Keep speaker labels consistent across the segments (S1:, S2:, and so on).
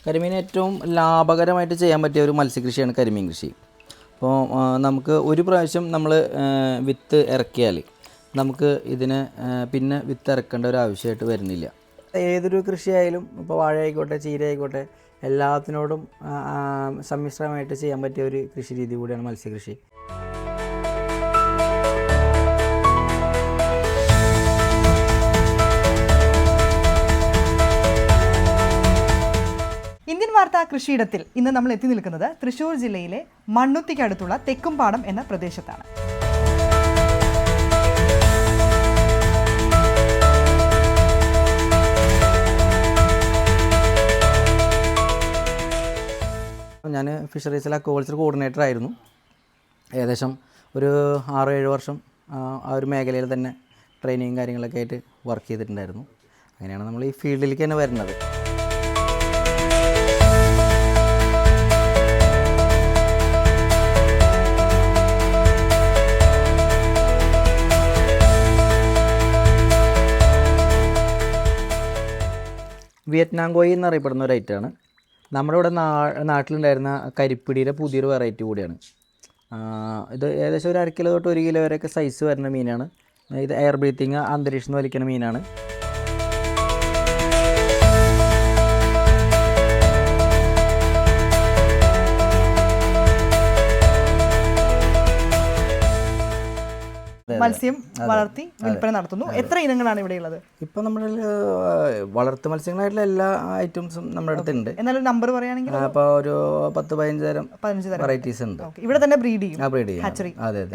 S1: കരിമീൻ ഏറ്റവും ലാഭകരമായിട്ട് ചെയ്യാൻ പറ്റിയ ഒരു മത്സ്യകൃഷിയാണ് കരിമീൻ കൃഷി. അപ്പോൾ നമുക്ക് ഒരു പ്രാവശ്യം നമ്മൾ വിത്ത് ഇറക്കിയാൽ നമുക്ക് ഇതിന് പിന്നെ വിത്ത് ഇറക്കേണ്ട ഒരു ആവശ്യമായിട്ട് വരുന്നില്ല. ഏതൊരു കൃഷിയായാലും ഇപ്പോൾ വാഴ ആയിക്കോട്ടെ, ചീര ആയിക്കോട്ടെ, എല്ലാത്തിനോടും സമ്മിശ്രമായിട്ട് ചെയ്യാൻ പറ്റിയ ഒരു കൃഷി രീതി കൂടിയാണ് മത്സ്യകൃഷി.
S2: ഇന്ത്യൻ വാർത്താ കൃഷിയിടത്തിൽ ഇന്ന് നമ്മൾ എത്തി നിൽക്കുന്നത് തൃശ്ശൂർ ജില്ലയിലെ മണ്ണുത്തിക്കടുത്തുള്ള തെക്കുംപാടം എന്ന പ്രദേശത്താണ്.
S1: ഞാൻ ഫിഷറീസിൽ അക്വാകൾച്ചർ കോർഡിനേറ്റർ ആയിരുന്നു. ഏകദേശം ഒരു 6-7 വർഷം ആ ഒരു മേഖലയിൽ തന്നെ ട്രെയിനിങ്ങും കാര്യങ്ങളൊക്കെ ആയിട്ട് വർക്ക് ചെയ്തിട്ടുണ്ടായിരുന്നു. അങ്ങനെയാണ് നമ്മൾ ഈ ഫീൽഡിലേക്ക് തന്നെ വരുന്നത്. വിയറ്റ്നാം കോയി എന്നറിയപ്പെടുന്ന ഒരു ഐറ്റമാണ്. നമ്മുടെ ഇവിടെ നാട്ടിലുണ്ടായിരുന്ന കരിപ്പിടിയുടെ പുതിയൊരു വെറൈറ്റി കൂടിയാണ്. ഇത് ഏകദേശം ഒരു 1/2 കിലോ തൊട്ട് 1 കിലോ വരെയൊക്കെ സൈസ് വരുന്ന മീനാണ്. ഇത് എയർ ബ്രീത്തിങ്, അന്തരീക്ഷം വലിക്കുന്ന മീനാണ്.
S2: മത്സ്യം വളർത്തി വിൽപ്പന നടത്തുന്നു. എത്ര ഇനങ്ങളാണ് ഇവിടെ ഉള്ളത്?
S1: ഇപ്പം നമ്മുടെ വളർത്തു മത്സ്യങ്ങളായിട്ടുള്ള എല്ലാ ഐറ്റംസും നമ്മുടെ അടുത്തുണ്ട്.
S2: എന്നാലും നമ്പർ പറയുകയാണെങ്കിൽ
S1: അപ്പോൾ ഒരു 10-15 തരം വെറൈറ്റീസ് ഉണ്ട്.
S2: ഇവിടെ തന്നെ ബ്രീഡ് ചെയ്യും,
S1: ഹാച്ചറി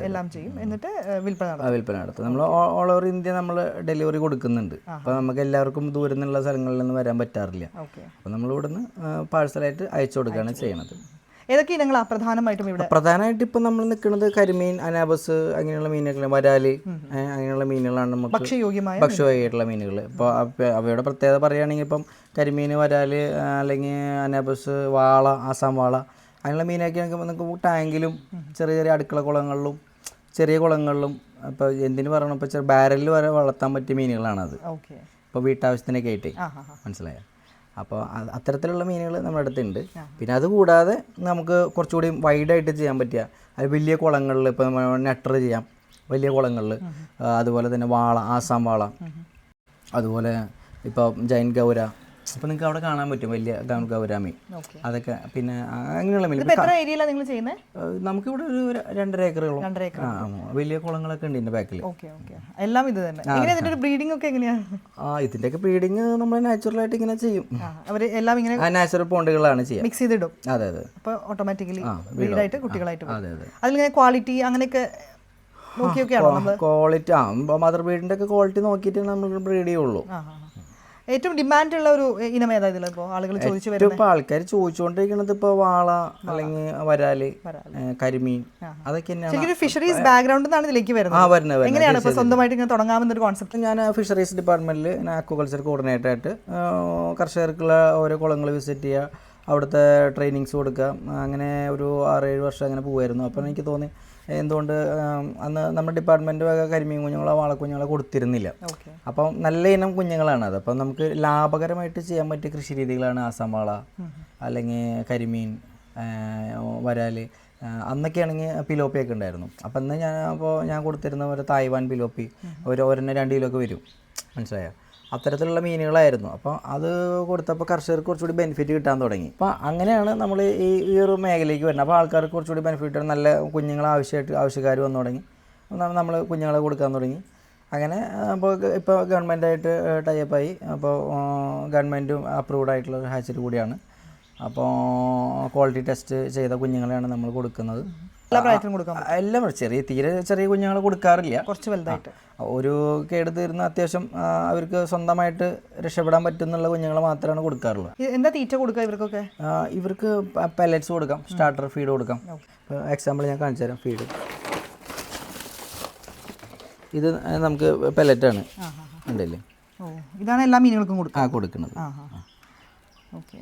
S2: എല്ലാം ചെയ്യും, എന്നിട്ട് വിൽപ്പന
S1: നടത്തും. നമ്മൾ ഓൾ ഓവർ ഇന്ത്യ നമ്മൾ ഡെലിവറി കൊടുക്കുന്നുണ്ട്. അപ്പോൾ നമുക്ക് എല്ലാവർക്കും ദൂരം നിന്നുള്ള സ്ഥലങ്ങളിലൊന്നും വരാൻ പറ്റാറില്ല. അപ്പോൾ നമ്മൾ ഇവിടുന്ന് പാഴ്സലായിട്ട് അയച്ചു കൊടുക്കുകയാണ് ചെയ്യുന്നത്.
S2: ഏതൊക്കെ ഇനങ്ങളാണ് പ്രധാനമായിട്ടും ഇവിടെ?
S1: പ്രധാനമായിട്ട് ഇപ്പം നമ്മൾ നിൽക്കുന്നത് കരിമീൻ, അനാബസ്, അങ്ങനെയുള്ള മീനുകൾ, വരാല്, അങ്ങനെയുള്ള മീനുകളാണ് നമുക്ക് ഭക്ഷ്യയോഗ്യമായിട്ടുള്ള മീനുകൾ. ഇപ്പോൾ അവയുടെ പ്രത്യേകത പറയുകയാണെങ്കിൽ ഇപ്പം കരിമീൻ, വരാല്, അല്ലെങ്കിൽ അനാബസ്, വാള, ആസാം വാള, അങ്ങനെയുള്ള മീനൊക്കെ നമുക്ക് ടാങ്കിലും ചെറിയ ചെറിയ അടുക്കള കുളങ്ങളിലും ചെറിയ കുളങ്ങളിലും ഇപ്പോൾ എന്തിനു പറയണം, ഇപ്പോൾ ബാരലിൽ വരെ വളർത്താൻ പറ്റിയ മീനുകളാണത്. ഇപ്പോൾ വീട്ടാവശ്യത്തിനൊക്കെ ആയിട്ട്, മനസ്സിലായോ? അപ്പോൾ അത്തരത്തിലുള്ള മീനുകൾ നമ്മുടെ അടുത്തുണ്ട്. പിന്നെ അതുകൂടാതെ നമുക്ക് കുറച്ചുകൂടി വൈഡായിട്ട് ചെയ്യാൻ പറ്റിയ അത് വലിയ കുളങ്ങളിൽ ഇപ്പോൾ നെട്ടർ ചെയ്യാം, വലിയ കുളങ്ങളിൽ. അതുപോലെ തന്നെ വാള, ആസാം വാള, അതുപോലെ ഇപ്പോൾ ജൈൻ ഗൗര, അപ്പോൾ നിങ്ങൾക്ക് അവിടെ കാണാൻ പറ്റും വലിയ ഗൗരാമീൻ, അതൊക്കെ. പിന്നെ അങ്ങനെയുള്ള മീൻ നമുക്കിവിടെ ഒരു 2.5 ഏക്കറുകളും വലിയ കുളങ്ങളൊക്കെ ഉണ്ട് ഇതിൻ്റെ ബാക്കിൽ.
S2: എല്ലാം ഇത് തന്നെ. ബ്രീഡിംഗ് ഒക്കെ എങ്ങനെയാണ്?
S1: ഇതിൻ്റെയൊക്കെ ബ്രീഡിങ് നമ്മൾ നാച്ചുറലായിട്ട് ഇങ്ങനെ ചെയ്യും.
S2: എല്ലാം ഇങ്ങനെ
S1: നാച്ചുറൽ പോണ്ടുകളാണ് ചെയ്യുക,
S2: മിക്സ് ചെയ്തിടും.
S1: അതെ അതെ.
S2: അപ്പോൾ ഓട്ടോമാറ്റിക്കലി ബ്രീഡായിട്ട് കുട്ടികളായിട്ട്. അതെ അതെ. അതിലിങ്ങനെ ക്വാളിറ്റി അങ്ങനെയൊക്കെ
S1: ക്വാളിറ്റി മദർ ബ്രീഡിൻ്റെ ഒക്കെ ക്വാളിറ്റി നോക്കിയിട്ട് നമ്മൾ ബ്രീഡ് ചെയ്യുള്ളൂ.
S2: ഏറ്റവും ഡിമാൻഡ് ഉള്ള ഒരു ഇനം ഏതാ ഇതിൽ? ഇപ്പോൾ ആളുകൾ ചോദിച്ചു വരുന്നത്,
S1: ഇപ്പോൾ ആൾക്കാർ ചോദിച്ചുകൊണ്ടിരിക്കുന്നത് ഇപ്പോൾ വാള, അല്ലെങ്കിൽ വരാല്, കരിമീൻ, അതൊക്കെ തന്നെയാണ്.
S2: ഫിഷറീസ് ബാക്ക്ഗ്രൗണ്ടിൽ നിന്നാണ് ഇതിലേക്ക് വരുന്നത്. എങ്ങനെയാണ് ഇപ്പോൾ സ്വന്തമായിട്ട് ഇങ്ങനെ തുടങ്ങാമെന്നൊരു കോൺസെപ്റ്റ്?
S1: ഞാൻ ഫിഷറീസ് ഡിപ്പാർട്ട്മെന്റിൽ അക്വാകൾച്ചർ കോർഡിനേറ്റർ ആയിട്ട് കർഷകർക്കുള്ള ഓരോ കുളങ്ങൾ വിസിറ്റ് ചെയ്യുക, അവിടുത്തെ ട്രെയിനിങ്സ് കൊടുക്കുക, അങ്ങനെ ഒരു 6-7 വർഷം അങ്ങനെ പോകുമായിരുന്നു. അപ്പോൾ എനിക്ക് തോന്നി എന്തുകൊണ്ട് അന്ന് നമ്മുടെ ഡിപ്പാർട്ട്മെൻറ്റ് കരിമീൻ കുഞ്ഞുങ്ങളോ വാളക്കുഞ്ഞുങ്ങളോ കൊടുത്തിരുന്നില്ല. അപ്പം നല്ല ഇനം കുഞ്ഞുങ്ങളാണത്. അപ്പം നമുക്ക് ലാഭകരമായിട്ട് ചെയ്യാൻ പറ്റിയ കൃഷി രീതികളാണ് ആസാം വാള, അല്ലെങ്കിൽ കരിമീൻ, വരാല്. അന്നൊക്കെയാണെങ്കിൽ പിലോപ്പിയൊക്കെ ഉണ്ടായിരുന്നു. അപ്പം അന്ന് ഞാൻ കൊടുത്തിരുന്ന ഒരു തായ്വാൻ പിലോപ്പി ഒരെണ്ണം 2 കിലോ ഒക്കെ വരും, മനസ്സിലായോ? അത്തരത്തിലുള്ള മീനുകളായിരുന്നു. അപ്പോൾ അത് കൊടുത്തപ്പോൾ കർഷകർക്ക് കുറച്ചുകൂടി ബെനിഫിറ്റ് കിട്ടാൻ തുടങ്ങി. അപ്പോൾ അങ്ങനെയാണ് നമ്മൾ ഈ ഒരു മേഖലയിലേക്ക് വരുന്നത്. അപ്പോൾ ആൾക്കാർക്ക് കുറച്ചുകൂടി ബെനിഫിറ്റ്, നല്ല കുഞ്ഞുങ്ങളെ ആവശ്യക്കാർ വന്നു തുടങ്ങി. നമ്മൾ കുഞ്ഞുങ്ങളെ കൊടുക്കാൻ തുടങ്ങി. അങ്ങനെ ഇപ്പോൾ ഗവൺമെൻറ്റായിട്ട് ടൈപ്പായി. അപ്പോൾ ഗവൺമെൻറ്റും അപ്രൂവ്ഡ് ആയിട്ടുള്ള ഒരു ഹാച്ചറി കൂടിയാണ്. അപ്പോൾ ക്വാളിറ്റി ടെസ്റ്റ് ചെയ്ത കുഞ്ഞുങ്ങളെയാണ് നമ്മൾ കൊടുക്കുന്നത്. എല്ലാം തീരെ ചെറിയ കുഞ്ഞുങ്ങളെ കൊടുക്കാറില്ല, കുറച്ച് വലുതായിട്ട്. ഒരു കേട് തീർന്ന അത്യാവശ്യം അവർക്ക് സ്വന്തമായിട്ട് രക്ഷപ്പെടാൻ പറ്റുന്നുള്ള കുഞ്ഞുങ്ങളെ മാത്രമാണ് കൊടുക്കാറുള്ളത്.
S2: എന്താ തീറ്റ കൊടുക്കുക ഇവർക്കൊക്കെ?
S1: ഇവർക്ക് പെല്ലറ്റ്സ് കൊടുക്കാം, സ്റ്റാർട്ടർ ഫീഡ് കൊടുക്കാം. എക്സാമ്പിൾ ഞാൻ കാണിച്ചു തരാം. ഫീഡ് ഇത് നമുക്ക് പെല്ലറ്റാണ്, ഉണ്ടല്ലേ?
S2: ഇതാണ് എല്ലാ മീനുകൾക്കും
S1: കൊടുക്കുന്നത്.
S2: ഓക്കെ.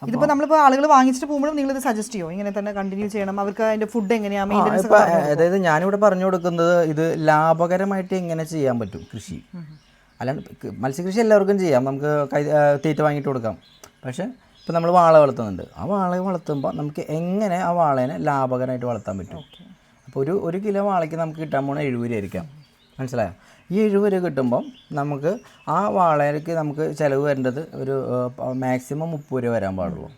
S2: ഇതിപ്പോൾ നമ്മളിപ്പോൾ ആളുകൾ വാങ്ങിച്ചിട്ട് പോകുമ്പോഴും നിങ്ങൾ ഇത് സജസ്റ്റ് ചെയ്യോ ഇങ്ങനെ തന്നെ കണ്ടിന്യൂ ചെയ്യണം? അവർക്ക് അതിൻ്റെ ഫുഡ് എങ്ങനെയാണ്?
S1: അതായത് ഞാനിവിടെ പറഞ്ഞു കൊടുക്കുന്നത് ഇത് ലാഭകരമായിട്ട് എങ്ങനെ ചെയ്യാൻ പറ്റും കൃഷി. അല്ലാണ്ട് മത്സ്യകൃഷി എല്ലാവർക്കും ചെയ്യാം, നമുക്ക് തീറ്റ വാങ്ങിയിട്ട് കൊടുക്കാം. പക്ഷേ ഇപ്പോൾ നമ്മൾ വാള വളർത്തുന്നുണ്ട്, ആ വാള വളർത്തുമ്പോൾ നമുക്ക് എങ്ങനെ ആ വാളേനെ ലാഭകരമായിട്ട് വളർത്താൻ പറ്റും. അപ്പോൾ ഒരു കിലോ വാളയ്ക്ക് നമുക്ക് കിട്ടാൻ പോകുന്ന 70 രൂപ ആയിരിക്കാം, മനസ്സിലായോ? ഈ 70 രൂപ കിട്ടുമ്പം നമുക്ക് ആ വാളയ്ക്ക് നമുക്ക് ചിലവ് വരേണ്ടത് ഒരു മാക്സിമം 30 രൂപ വരാൻ പാടുള്ളൂ,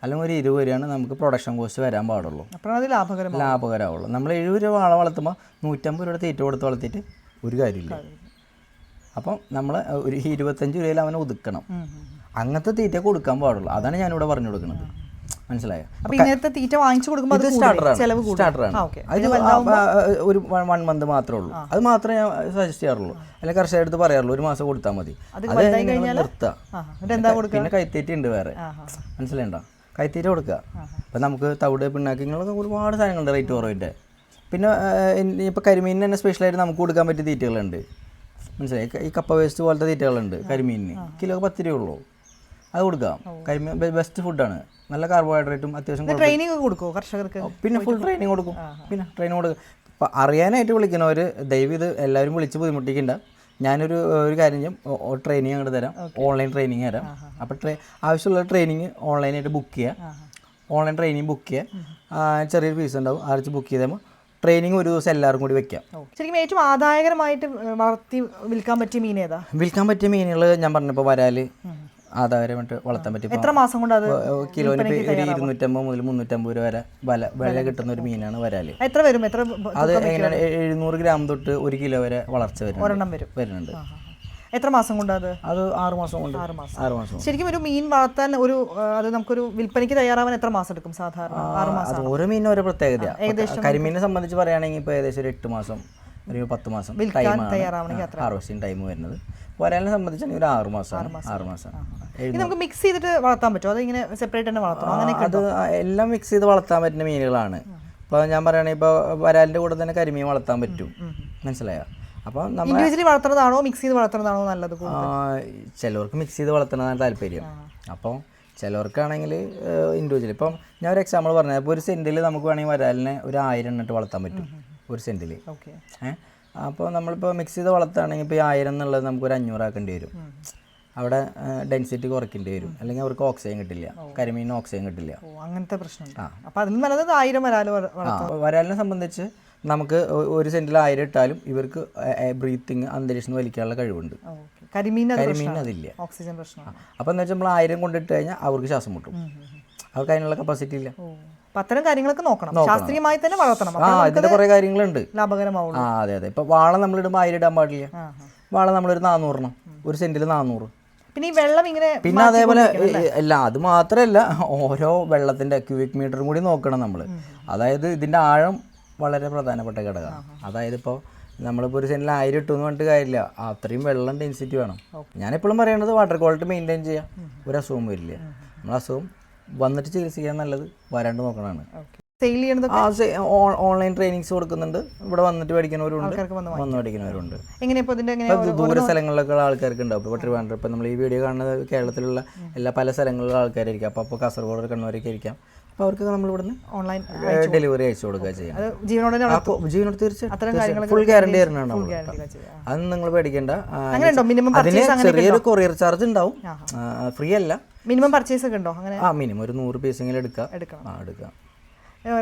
S1: അല്ലെങ്കിൽ ഒരു 20 രൂപയാണ് നമുക്ക് പ്രൊഡക്ഷൻ കോസ്റ്റ് വരാൻ പാടുള്ളൂ.
S2: അപ്പോൾ അത്
S1: ലാഭകരമാവുള്ളൂ. നമ്മൾ 70 രൂപ വാള വളർത്തുമ്പോൾ 150 രൂപ തീറ്റ കൊടുത്ത് വളർത്തിയിട്ട് ഒരു കാര്യമില്ല. അപ്പം നമ്മൾ ഒരു 25 രൂപയിൽ അവനെ ഒതുക്കണം. അങ്ങനത്തെ തീറ്റ കൊടുക്കാൻ പാടുള്ളൂ. അതാണ് ഞാനിവിടെ പറഞ്ഞു കൊടുക്കുന്നത്, മനസ്സിലായോ?
S2: അപ്പോൾ ഇങ്ങനത്തെ തീറ്റ വാങ്ങിച്ചു കൊടുക്കുമ്പോൾ
S1: ഇത് സ്റ്റാർട്ടറാണ്. അത് ഒരു 1 മന്ത് മാത്രമേ ഉള്ളൂ. അത് മാത്രമേ ഞാൻ സജസ്റ്റ് ചെയ്യാറുള്ളൂ. അല്ലെങ്കിൽ കർഷകരുടെ അടുത്ത് പറയാറുള്ളൂ 1 മാസം കൊടുത്താൽ മതി. അത് നിർത്തുക. പിന്നെ കൈത്തീറ്റ ഉണ്ട് വേറെ, മനസ്സിലായിണ്ടോ? കൈത്തീറ്റ കൊടുക്കുക. അപ്പം നമുക്ക് തവിട് പിണ്ണാക്കി ഇങ്ങനെയൊക്കെ ഒരുപാട് സാധനങ്ങളുണ്ട് റേറ്റ് കുറവിൻ്റെ. പിന്നെ ഇപ്പോൾ കരിമീനിന് തന്നെ സ്പെഷ്യലായിട്ട് നമുക്ക് കൊടുക്കാൻ പറ്റിയ തീറ്റകളുണ്ട്, മനസ്സിലായി? ഈ കപ്പ വേസ്റ്റ് പോലത്തെ തീറ്റകളുണ്ട് കരിമീനിന്, കിലോ 10 രൂപ ഉള്ളൂ. അത് കൊടുക്കാം. കരിമീൻ ബെസ്റ്റ് ഫുഡാണ്, നല്ല കാർബോഹൈഡ്രേറ്റും അത്യാവശ്യം.
S2: ട്രെയിനിങ് കൊടുക്കുമോ കർഷകർക്ക്?
S1: പിന്നെ ഫുൾ ട്രെയിനിങ് കൊടുക്കും. കൊടുക്കും. അപ്പോൾ അറിയാനായിട്ട് വിളിക്കുന്നവർ ദയവ് ഇത് എല്ലാവരും വിളിച്ച് ബുദ്ധിമുട്ടിക്കണ്ട. ഞാനൊരു കാര്യം ചെയ്യും, ട്രെയിനിങ് അങ്ങോട്ട് തരാം, ഓൺലൈൻ ട്രെയിനിങ് തരാം. അപ്പോൾ ആവശ്യമുള്ള ട്രെയിനിങ് ഓൺലൈനായിട്ട് ബുക്ക് ചെയ്യുക. ഓൺലൈൻ ട്രെയിനിങ് ബുക്ക് ചെയ്യുക, ചെറിയൊരു ഫീസ് ഉണ്ടാവും. ആഴ്ച ബുക്ക് ചെയ്താൽ ട്രെയിനിങ് ഒരു ദിവസം എല്ലാവർക്കും കൂടി വെക്കാം.
S2: ശരിക്കും ഏറ്റവും ആദായകരമായിട്ട് വളർത്തി വിൽക്കാൻ പറ്റിയ മീൻ ഏതാ?
S1: വിൽക്കാൻ പറ്റിയ മീനുകൾ ഞാൻ പറഞ്ഞപ്പോൾ വരാൽ ആദായകരമായിട്ട് വളർത്താൻ പറ്റും.
S2: എത്ര മാസം കൊണ്ട് അത്
S1: കിലോന് ഒരു 250 മുതൽ 350 രൂപ വരെ വില കിട്ടുന്ന ഒരു മീനാണ് വരാൽ.
S2: എത്ര വരും?
S1: അത് എങ്ങനെയാണ് 700 ഗ്രാം തൊട്ട് 1 കിലോ വരെ വളർച്ച വരുന്നുണ്ട്.
S2: എത്ര മാസം കൊണ്ട്? അത്
S1: 6 മാസം കൊണ്ട്. 6 മാസം.
S2: ശരിക്കും ഒരു മീൻ വളർത്താൻ അത് നമുക്കൊരു വിൽപ്പനയ്ക്ക് തയ്യാറാവാൻ എത്ര മാസം എടുക്കും സാധാരണ? 6 മാസം.
S1: ഓരോ മീനും ഓരോ പ്രത്യേകതയാണ്. കരിമീനെ സംബന്ധിച്ച് പറയുകയാണെങ്കിൽ ഇപ്പോൾ ഏകദേശം ഒരു 8 മാസം, ഒരു 10 മാസം ഹാർവസ്റ്റിംഗ് ടൈം വരുന്നത്. വരാലിനെ സംബന്ധിച്ചാണെങ്കിൽ ഒരു 6 മാസം.
S2: നമുക്ക് മിക്സ് ചെയ്തിട്ട് വളർത്താൻ പറ്റുമോ? അത് ഇങ്ങനെ സെപ്പറേറ്റ് തന്നെ വളർത്തണം? അങ്ങനെ
S1: അത് എല്ലാം മിക്സ് ചെയ്ത് വളർത്താൻ പറ്റുന്ന മീനുകളാണ്. ഇപ്പോൾ ഞാൻ പറയുകയാണെങ്കിൽ ഇപ്പോൾ വരാലിൻ്റെ കൂടെ തന്നെ കരിമീൻ വളർത്താൻ പറ്റും, മനസ്സിലായോ? അപ്പോൾ നമ്മൾ
S2: ഇൻഡിവിജ്വലി വളർത്തുന്നതാണോ മിക്സ് ചെയ്ത് വളർത്തുന്നതാണോ നല്ലത്?
S1: ചിലവർക്ക് മിക്സ് ചെയ്ത് വളർത്തുന്നതാണ് താല്പര്യം. അപ്പോൾ ചിലവർക്കാണെങ്കിൽ ഇൻഡിവിജ്വൽ. ഇപ്പം ഞാൻ ഒരു എക്സാമ്പിൾ പറഞ്ഞത്, ഇപ്പോൾ ഒരു സെൻറ്റിൽ നമുക്ക് വേണമെങ്കിൽ വരാലിനെ ഒരു 1000 എണ്ണിട്ട് വളർത്താൻ പറ്റും ഒരു സെൻറ്റിൽ. അപ്പോൾ നമ്മളിപ്പോൾ മിക്സ് ചെയ്ത് വളർത്തുകയാണെങ്കിൽ ഇപ്പോൾ ഈ 1000 എന്നുള്ളത് നമുക്കൊരു 500 ആക്കേണ്ടി വരും. അവിടെ ഡെൻസിറ്റി കുറയ്ക്കേണ്ടി വരും, അല്ലെങ്കിൽ അവർക്ക് ഓക്സിജൻ കിട്ടില്ല, കരിമീനിന് ഓക്സിജൻ കിട്ടില്ല.
S2: അങ്ങനത്തെ പ്രശ്നം. അപ്പോൾ അതിന് നല്ലത് 1000
S1: വരാലിനെ സംബന്ധിച്ച് നമുക്ക് ഒരു സെൻറ്റിൽ 1000 ഇട്ടാലും ഇവർക്ക് ബ്രീത്തിങ് അന്തരീക്ഷം വലിക്കാനുള്ള കഴിവുണ്ട്. കരിമീൻ അതില്ല,
S2: ഓക്സിജൻ പ്രശ്നം.
S1: അപ്പോൾ എന്താ വെച്ചാൽ നമ്മൾ 1000 കൊണ്ടിട്ട് കഴിഞ്ഞാൽ അവർക്ക് ശ്വാസം മുട്ടും, അവർക്ക് അതിനുള്ള കപ്പാസിറ്റി ഇല്ല.
S2: അത്തരം കാര്യങ്ങളൊക്കെ നോക്കണം, ശാസ്ത്രീയമായി തന്നെ വളർത്തണം.
S1: ഇതിന്റെ കുറെ കാര്യങ്ങളുണ്ട്,
S2: ലാഭകരമാവും.
S1: അതെ. ഇപ്പൊ വാള നമ്മളിടുമ്പോൾ 1000 ഇടാൻ പാടില്ല. വാള നമ്മളൊരു 400 ഒരു സെന്റിൽ 400.
S2: പിന്നെ ഈ വെള്ളം ഇങ്ങനെ,
S1: പിന്നെ അതേപോലെ അല്ല, അത് മാത്രമല്ല, ഓരോ വെള്ളത്തിന്റെ ക്യൂബിക് മീറ്ററും കൂടി നോക്കണം നമ്മൾ. അതായത് ഇതിന്റെ ആഴം വളരെ പ്രധാനപ്പെട്ട ഘടകമാണ്. അതായത് ഇപ്പോൾ നമ്മളിപ്പോൾ ഒരു സെന്റിൽ 1000 ഇട്ടു എന്ന് പറഞ്ഞിട്ട് കാര്യമില്ല, അത്രയും വെള്ളം ഡെൻസിറ്റി വേണം. ഞാനെപ്പോഴും പറയുന്നത് വാട്ടർ ക്വാളിറ്റി മെയിൻറ്റെയിൻ ചെയ്യാം, ഒരു അസുഖം വരില്ല. നമ്മൾ അസുഖം വന്നിട്ട് ചികിത്സിക്കാൻ നല്ലത് വരാണ്ട് നോക്കണതാണ്. ഓൺലൈൻ ട്രെയിനിങ്സ് കൊടുക്കുന്നുണ്ട്, ഇവിടെ വന്നിട്ട് പഠിക്കുന്നവരുണ്ട്, വന്ന് പഠിക്കുന്നവരുണ്ട്. ദൂര സ്ഥലങ്ങളിലൊക്കെ ആൾക്കാർക്ക് ഉണ്ടാവും. ഇപ്പോൾ ട്രിവാൻഡ്രം, ഇപ്പോൾ നമ്മൾ ഈ വീഡിയോ കാണുന്നത് കേരളത്തിലുള്ള പല സ്ഥലങ്ങളിലുള്ള ആൾക്കാരായിരിക്കും. അപ്പോൾ കാസർഗോഡ്, കണ്ണൂരൊക്കെ ആയിരിക്കാം. അപ്പോൾ അവർക്ക് നമ്മൾ ഇവിടുന്ന് ഓൺലൈൻ ഡെലിവറി അയച്ചു കൊടുക്കുക ചെയ്യാം. ജീവനോട് തീർച്ചയായും ഫുൾ ഗ്യാരണ്ടി തരുന്നതാണ്. അതൊന്നും നിങ്ങൾ പേടിക്കേണ്ട. അതിന് ചെറിയൊരു കൊറിയർ ചാർജ് ഉണ്ടാവും, ഫ്രീ അല്ല.
S2: മിനിമം പർച്ചേസ് ഒക്കെ ഉണ്ടോ? അങ്ങനെ
S1: മിനിമം ഒരു 100 പീസെങ്കിലും എടുക്കാം.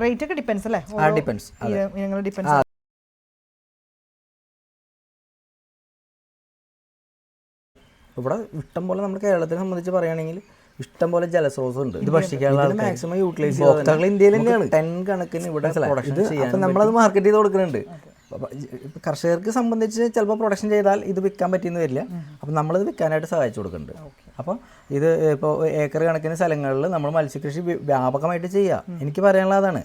S2: റേറ്റ് ഒക്കെ ഡിപ്പെൻസ് അല്ലേ?
S1: ഡിപ്പെൻസ്. ഇവിടെ ഇഷ്ടം പോലെ നമ്മൾ കേരളത്തിനെ സംബന്ധിച്ച് പറയുകയാണെങ്കിൽ ഇഷ്ടം പോലെ ജലസ്രോതസ് ഉണ്ട്. ഇത് ഭക്ഷിക്കാനുള്ള മാക്സിമം യൂട്ടിലൈസ് ചെയ്യുക ഇന്ത്യയിൽ തന്നെയാണ്. 10 കണക്കിന് ഇവിടെ പ്രൊഡക്ഷൻ ചെയ്യാൻ. അപ്പം നമ്മളത് മാർക്കറ്റ് ചെയ്ത് കൊടുക്കുന്നുണ്ട്. കർഷകർക്ക് സംബന്ധിച്ച് ചിലപ്പോൾ പ്രൊഡക്ഷൻ ചെയ്താൽ ഇത് വിൽക്കാൻ പറ്റിയെന്ന് വരില്ല. അപ്പം നമ്മളത് വിൽക്കാനായിട്ട് സഹായിച്ചു കൊടുക്കുന്നുണ്ട്. അപ്പോൾ ഇത് ഇപ്പോൾ ഏക്കർ കണക്കിന് സ്ഥലങ്ങളിൽ നമ്മൾ മത്സ്യകൃഷി വ്യാപകമായിട്ട് ചെയ്യുക. എനിക്ക് പറയാനുള്ള അതാണ്,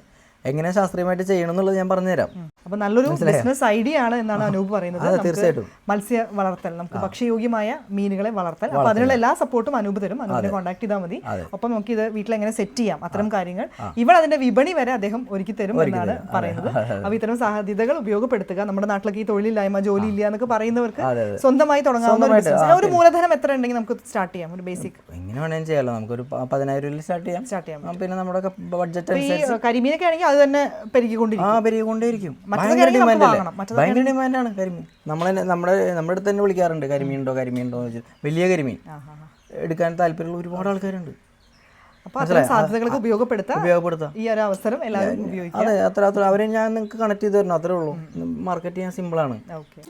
S1: എങ്ങനെ ശാസ്ത്രീയമായിട്ട് ചെയ്യണം എന്നുള്ളത് ഞാൻ പറഞ്ഞുതരാം.
S2: അപ്പോൾ നല്ലൊരു ബിസിനസ് ഐഡിയ ആണ് എന്നാണ് അനൂപ് പറയുന്നത്.
S1: തീർച്ചയായിട്ടും
S2: മത്സ്യ വളർത്തൽ, നമുക്ക് ഭക്ഷ്യയോഗ്യമായ മീനുകളെ വളർത്തൽ. അപ്പോൾ അതിനുള്ള എല്ലാ സപ്പോർട്ടും അനൂപ് തരും. അനൂപിനെ കോൺടാക്ട് ചെയ്താൽ മതി. ഒപ്പം നമുക്ക് ഇത് വീട്ടിൽ എങ്ങനെ സെറ്റ് ചെയ്യാം, അത്തരം കാര്യങ്ങൾ ഇവിടെ അതിന്റെ വിപണി വരെ അദ്ദേഹം ഒരുക്കി തരും എന്നാണ് പറയുന്നത്. അപ്പോൾ ഇത്തരം സാധ്യതകൾ ഉപയോഗപ്പെടുത്തുക. നമ്മുടെ നാട്ടിലേക്ക് ഈ തൊഴിലില്ലായ്മ, ജോലി ഇല്ല എന്നൊക്കെ പറയുന്നവർക്ക് സ്വന്തമായി തുടങ്ങാവുന്ന ഒരു ബിസിനസ്. ഒരു മൂലധനം എത്ര ഉണ്ടെങ്കിൽ നമുക്ക് സ്റ്റാർട്ട് ചെയ്യാം? ഒരു ബേസിക്
S1: എങ്ങനെ വേണമെങ്കിലും ചെയ്യാമല്ലോ. നമുക്കൊരു 10,000 രൂപയിൽ സ്റ്റാർട്ട് ചെയ്യാം. പിന്നെ നമ്മുടെ ബഡ്ജറ്റ് അനുസരിച്ച്
S2: കരിമീനൊക്കെ ആണെങ്കിൽ അത് തന്നെ പെരുകിക്കൊണ്ടിരിക്കും.
S1: ഭയങ്കര ഡിമാൻഡാണ് കരിമീൻ. നമ്മുടെ അടുത്ത് തന്നെ വിളിക്കാറുണ്ട്, കരിമീൻ ഉണ്ടോ എന്ന് വെച്ചാൽ. വലിയ കരിമീൻ എടുക്കാൻ താല്പര്യമുള്ള ഒരുപാട് ആൾക്കാരുണ്ട്.
S2: അപ്പൊ അത്തരം സാധ്യതകളൊക്കെ ഉപയോഗപ്പെടുത്താം ഈ ഒരു അവസരം എല്ലാവരും ഉപയോഗിക്കുക.
S1: അതെ, അത്ര അവരെ ഞാൻ നിങ്ങൾക്ക് കണക്ട് ചെയ്ത് തരണം, അത്രേ ഉള്ളൂ. മാർക്കറ്റ് ചെയ്യാൻ സിമ്പിളാണ്.
S2: ഓക്കെ.